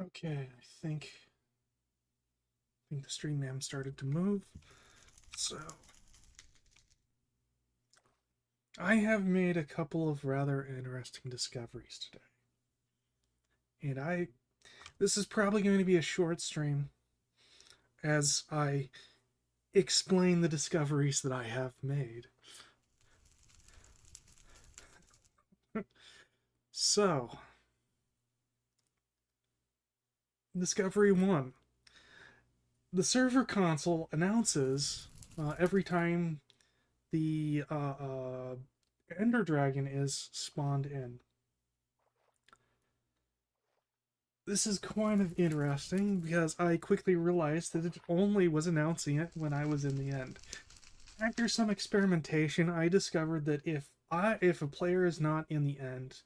Okay, I think the stream name started to move. So I have made a couple of rather interesting discoveries today. And this is probably going to be a short stream as I explain the discoveries that I have made. So, Discovery 1. The server console announces every time the Ender Dragon is spawned in. This is kind of interesting because I quickly realized that it only was announcing it when I was in the end. After some experimentation, I discovered that if a player is not in the end,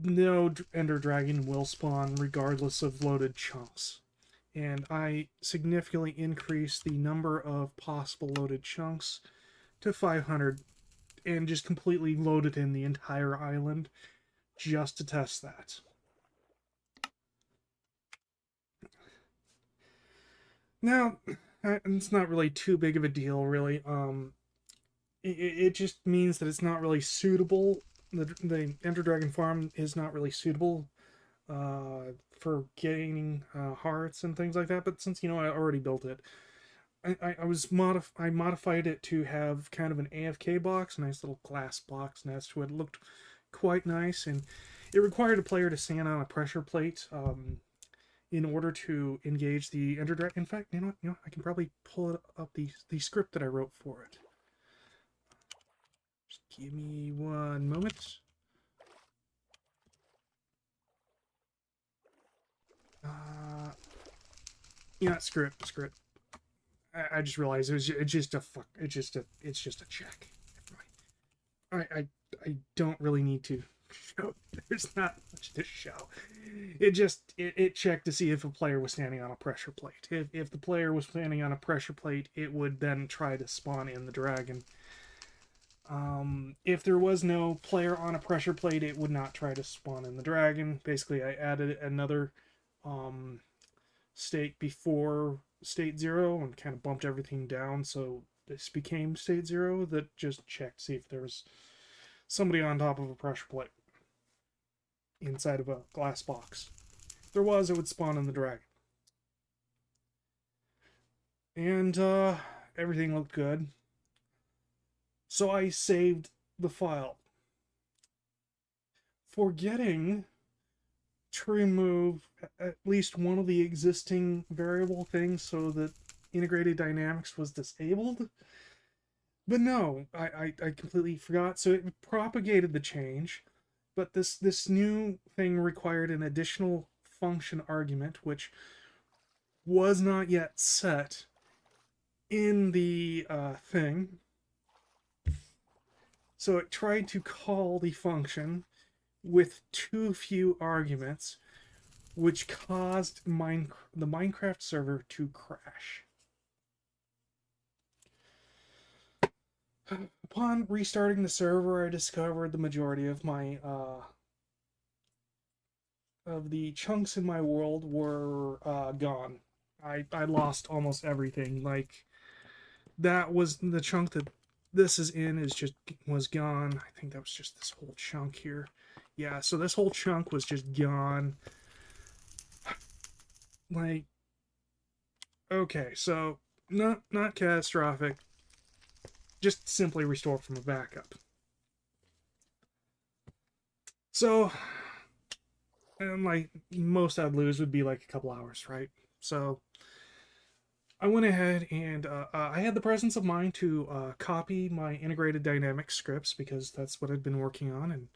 no Ender Dragon will spawn regardless of loaded chunks. And I significantly increased the number of possible loaded chunks to 500 and just completely loaded in the entire island just to test that. Now, it's not really too big of a deal, really. It just means that it's not really suitable. The Ender Dragon farm is not really suitable for gaining hearts and things like that. But since I already built it, I modified it to have kind of an AFK box, a nice little glass box next to it. It looked quite nice, and it required a player to stand on a pressure plate in order to engage the Ender Dragon. In fact, I can probably pull it up the script that I wrote for it. Just give me one moment. Uh, screw it, screw it. I just realized it's just a fuck. It's just a check. I don't really need to show. There's not much to show. It checked to see if a player was standing on a pressure plate. If the player was standing on a pressure plate, it would then try to spawn in the dragon. If there was no player on a pressure plate, it would not try to spawn in the dragon. Basically, I added another um, state before state 0 and kind of bumped everything down so this became state 0 that just checked to see if there was somebody on top of a pressure plate inside of a glass box. If there was, it would spawn in the dragon. And everything looked good. So I saved the file, forgetting to remove at least one of the existing variable things so that integrated dynamics was disabled. But no, I completely forgot. So it propagated the change, but this new thing required an additional function argument, which was not yet set in the thing. So it tried to call the function with too few arguments, which caused the Minecraft server to crash. Upon restarting the server, I discovered the majority of my of the chunks in my world were gone. I lost almost everything. Like that was the chunk that this is in is just was gone. I think that was just this whole chunk here. Yeah, so this whole chunk was just gone. Like, okay, so not catastrophic. Just simply restore from a backup. So, and like most I'd lose would be like a couple hours, right? So I went ahead and I had the presence of mind to copy my integrated dynamic scripts because that's what I'd been working on, and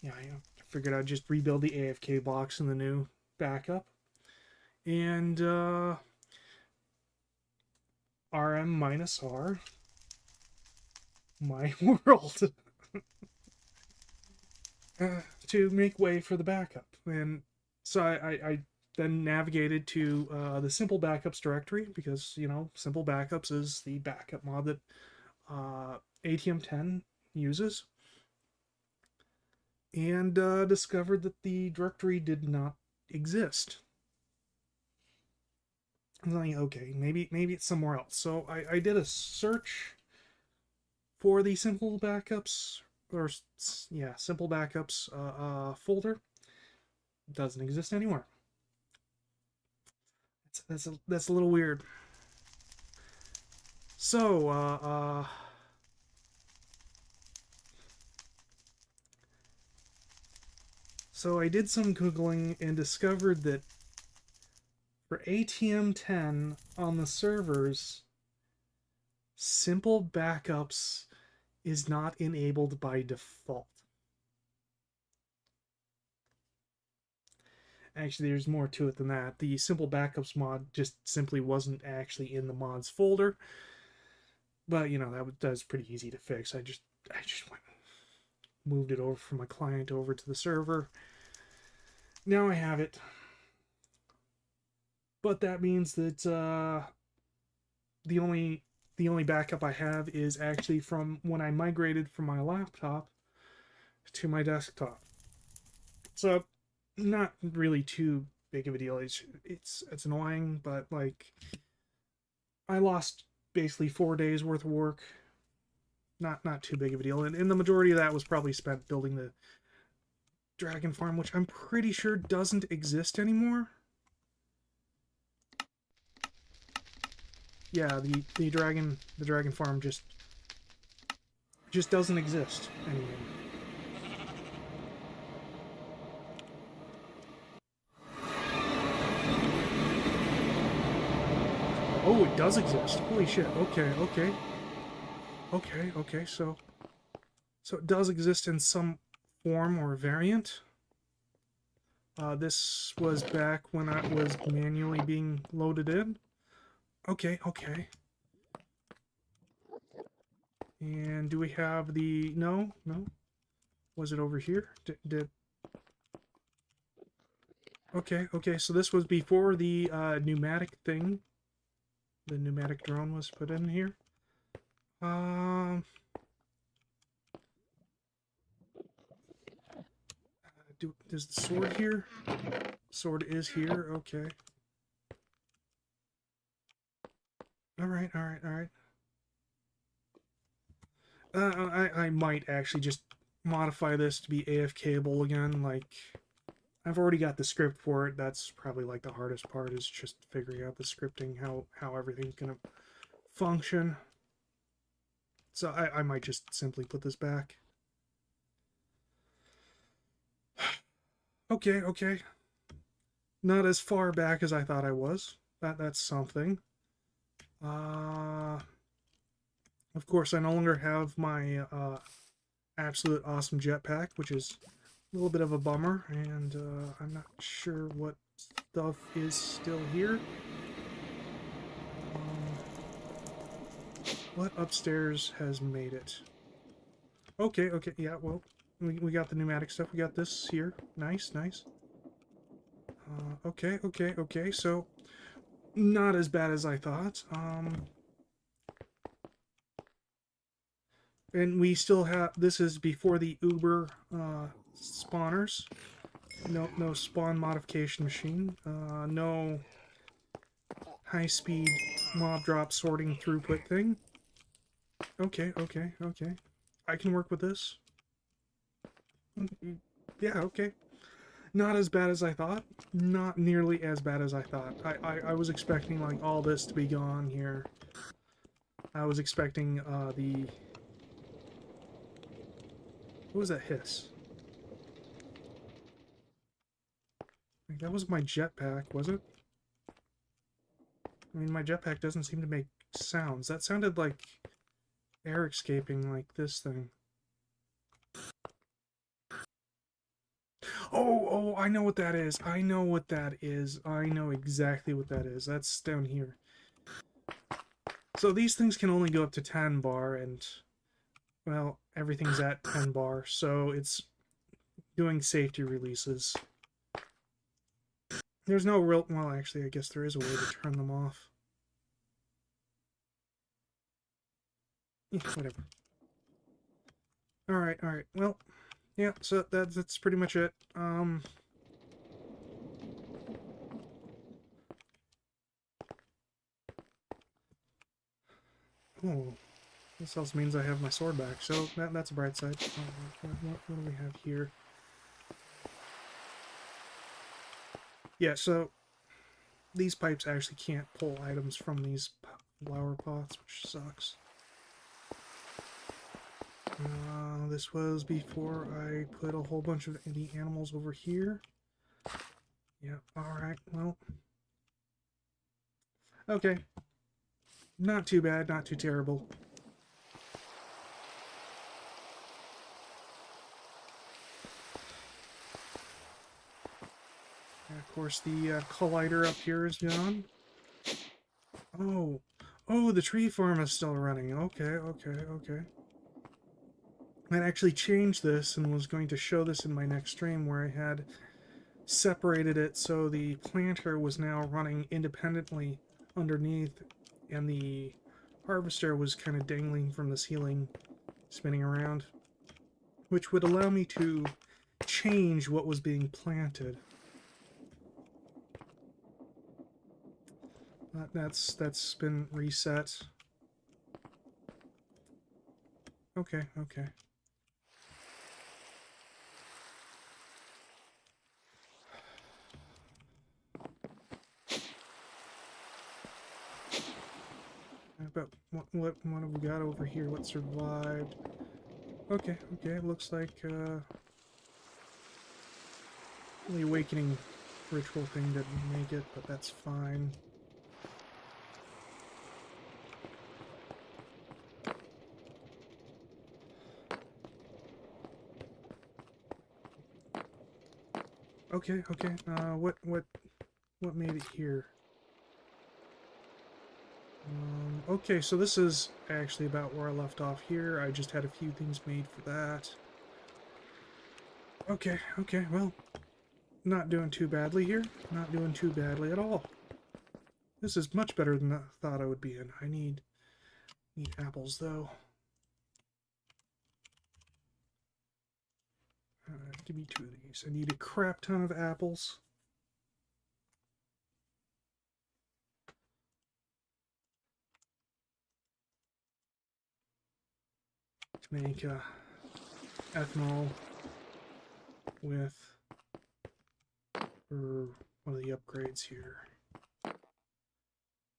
I figured I'd just rebuild the AFK box in the new backup, and RM minus R my world to make way for the backup. And so I then navigated to the simple backups directory because simple backups is the backup mod that ATM10 uses. and discovered that the directory did not exist. I'm like, okay, maybe it's somewhere else. So I did a search for the simple backups, or yeah, simple backups folder. It doesn't exist anywhere. That's a little weird. So so I did some googling and discovered that for ATM10 on the servers, simple backups is not enabled by default. Actually, there's more to it than that. The simple backups mod just simply wasn't actually in the mods folder. But you know, that's pretty easy to fix. I just went moved it over from my client over to the server. Now I have it. But that means that the only backup I have is actually from when I migrated from my laptop to my desktop. So not really too big of a deal. It's annoying, but like I lost basically 4 days worth of work. Not too big of a deal, and the majority of that was probably spent building the dragon farm, which I'm pretty sure doesn't exist anymore. Yeah, the dragon farm just doesn't exist anymore. Oh, it does exist. Holy shit. Okay. So it does exist in some form or variant. This was back when I was manually being loaded in. Okay. And do we have the... No? Was it over here? Did... Okay, so this was before the pneumatic thing. The pneumatic drone was put in here. Is the sword here? Sword is here, okay. Alright. I might actually just modify this to be AFKable again, like... I've already got the script for it. That's probably like the hardest part, is just figuring out the scripting, how everything's gonna function. So I might just simply put this back. Okay. Not as far back as I thought I was. That's something. Of course, I no longer have my absolute awesome jetpack, which is a little bit of a bummer, and I'm not sure what stuff is still here. What upstairs has made it? Okay, yeah, well, we got the pneumatic stuff. We got this here. Nice. Okay, so not as bad as I thought. And we still have... This is before the Uber spawners. No spawn modification machine. No high-speed mob drop sorting throughput thing. Okay. I can work with this. Yeah, okay. Not as bad as I thought. Not nearly as bad as I thought. I was expecting like all this to be gone here. I was expecting the... What was that hiss? Like, that was my jetpack, was it? I mean, my jetpack doesn't seem to make sounds. That sounded like air escaping, like this thing. Oh, I know what that is. I know exactly what that is. That's down here. So these things can only go up to 10 bar, and, well, everything's at 10 bar, so it's doing safety releases. There's no real... Well, actually, I guess there is a way to turn them off. Yeah, whatever. Alright. Well, yeah, so that's pretty much it. Oh, this also means I have my sword back, so that's a bright side. What do we have here? Yeah, so these pipes actually can't pull items from these flower pots, which sucks. This was before I put a whole bunch of the animals over here. Yeah, alright, well. Okay. Not too bad, not too terrible. And of course, the collider up here is gone. Oh. Oh, the tree farm is still running. Okay, okay, okay. I actually changed this and was going to show this in my next stream where I had separated it so the planter was now running independently underneath and the harvester was kind of dangling from the ceiling, spinning around, which would allow me to change what was being planted. That's been reset. Okay, okay. But what have we got over here? What survived? Okay, okay. It looks like the awakening ritual thing didn't make it, but that's fine. Okay, okay. What made it here? Okay, so this is actually about where I left off here. I just had a few things made for that. Okay, okay, well, not doing too badly here. Not doing too badly at all. This is much better than I thought I would be in. I need apples, though. Give me 2 of these. I need a crap ton of apples. To make ethanol with for one of the upgrades here.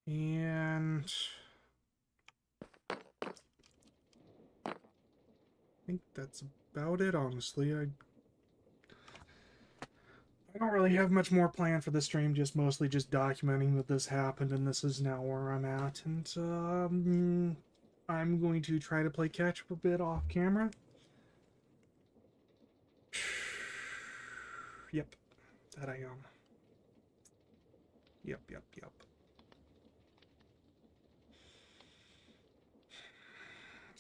And I think that's about it, honestly. I don't really have much more planned for the stream, just mostly just documenting that this happened and this is now where I'm at. And I'm going to try to play catch up a bit off camera. Yep, that I am. Yep, yep, yep.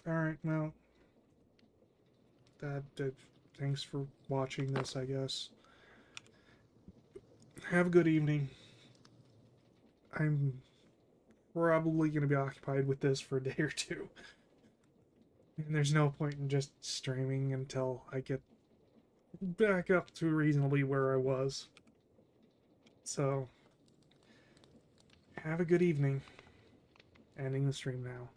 Alright, well, thanks for watching this, I guess. Have a good evening. I'm probably going to be occupied with this for a day or two. And there's no point in just streaming until I get back up to reasonably where I was. So, have a good evening. Ending the stream now.